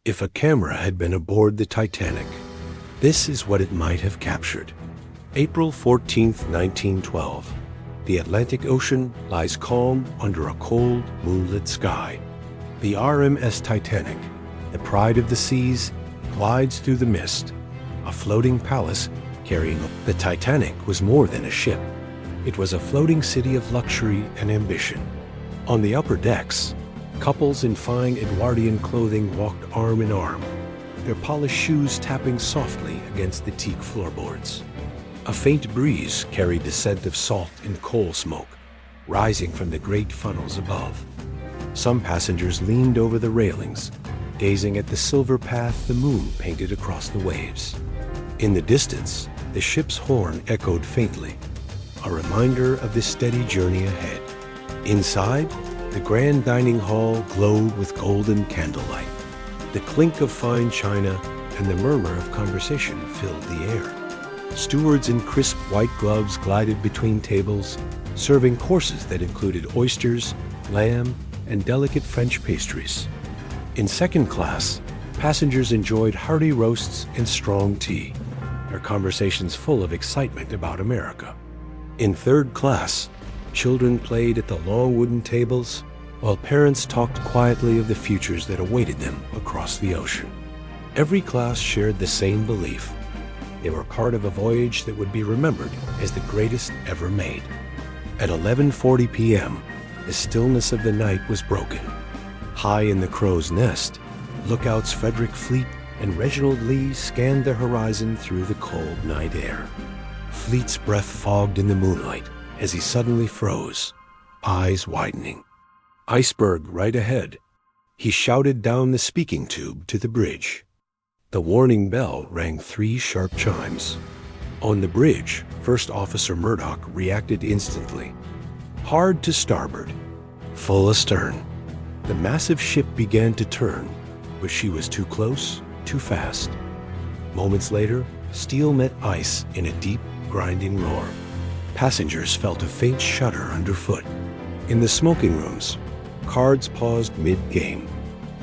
If a camera had been aboard the Titanic, this is what it might have captured. April 14, 1912. The Atlantic Ocean lies calm under a cold, moonlit sky. The RMS Titanic, the pride of the seas, glides through the mist, a floating palace carrying the Titanic was more than a ship. It was a floating city of luxury and ambition. On the upper decks, couples in fine Edwardian clothing walked arm in arm, their polished shoes tapping softly against the teak floorboards. A faint breeze carried the scent of salt and coal smoke, rising from the great funnels above. Some passengers leaned over the railings, gazing at the silver path the moon painted across the waves. In the distance, the ship's horn echoed faintly, a reminder of the steady journey ahead. Inside, the grand dining hall glowed with golden candlelight. The clink of fine china and the murmur of conversation filled the air. Stewards in crisp white gloves glided between tables, serving courses that included oysters, lamb, and delicate French pastries. In second class, passengers enjoyed hearty roasts and strong tea, their conversations full of excitement about America. In third class, children played at the long wooden tables, while parents talked quietly of the futures that awaited them across the ocean. Every class shared the same belief. They were part of a voyage that would be remembered as the greatest ever made. At 11:40 p.m., the stillness of the night was broken. High in the crow's nest, lookouts Frederick Fleet and Reginald Lee scanned the horizon through the cold night air. Fleet's breath fogged in the moonlight as he suddenly froze, eyes widening. Iceberg right ahead. He shouted down the speaking tube to the bridge. The warning bell rang 3 sharp chimes. On the bridge, First Officer Murdoch reacted instantly. Hard to starboard, full astern. The massive ship began to turn, but she was too close, too fast. Moments later, steel met ice in a deep, grinding roar. Passengers felt a faint shudder underfoot. In the smoking rooms, cards paused mid-game.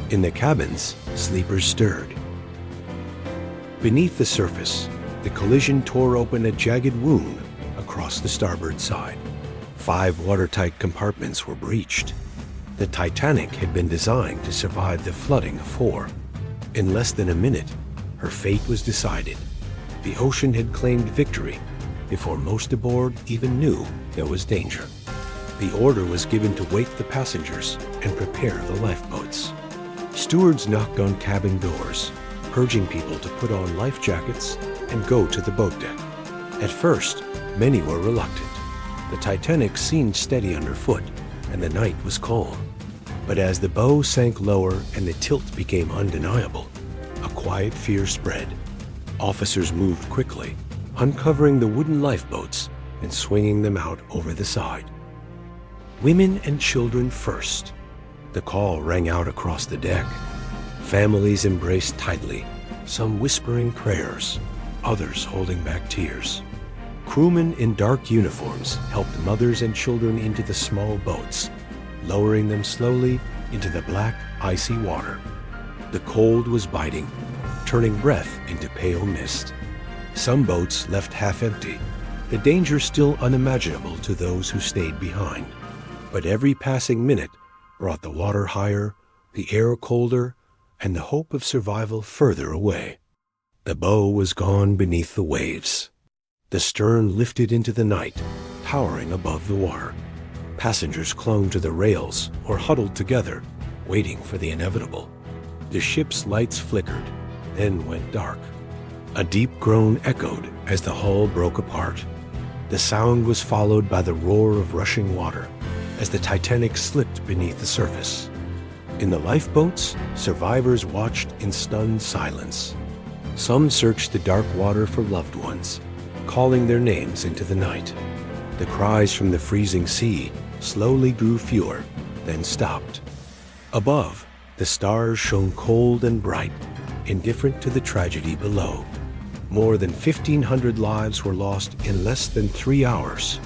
In the cabins, sleepers stirred. Beneath the surface, the collision tore open a jagged wound across the starboard side. 5 watertight compartments were breached. The Titanic had been designed to survive the flooding of 4. In less than a minute, her fate was decided. The ocean had claimed victory before most aboard even knew there was danger. The order was given to wake the passengers and prepare the lifeboats. Stewards knocked on cabin doors, urging people to put on life jackets and go to the boat deck. At first, many were reluctant. The Titanic seemed steady underfoot, and the night was calm. But as the bow sank lower and the tilt became undeniable, a quiet fear spread. Officers moved quickly, uncovering the wooden lifeboats and swinging them out over the side. Women and children first. The call rang out across the deck. Families embraced tightly, some whispering prayers, others holding back tears. Crewmen in dark uniforms helped mothers and children into the small boats, lowering them slowly into the black, icy water. The cold was biting, turning breath into pale mist. Some boats left half empty, the danger still unimaginable to those who stayed behind. But every passing minute brought the water higher, the air colder, and the hope of survival further away. The bow was gone beneath the waves. The stern lifted into the night, towering above the water. Passengers clung to the rails or huddled together, waiting for the inevitable. The ship's lights flickered, then went dark. A deep groan echoed as the hull broke apart. The sound was followed by the roar of rushing water as the Titanic slipped beneath the surface. In the lifeboats, survivors watched in stunned silence. Some searched the dark water for loved ones, calling their names into the night. The cries from the freezing sea slowly grew fewer, then stopped. Above, the stars shone cold and bright, indifferent to the tragedy below. More than 1,500 lives were lost in less than 3 hours.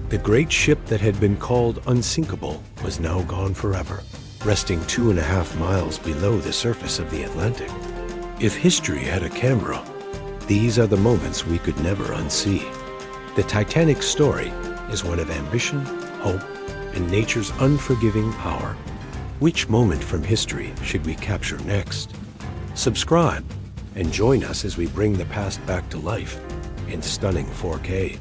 The great ship that had been called unsinkable was now gone forever. resting 2.5 miles below the surface of the Atlantic. If history had a camera, these are the moments we could never unsee. The Titanic's story is one of ambition, hope, and nature's unforgiving power. Which moment from history should we capture next? Subscribe and join us as we bring the past back to life in stunning 4K.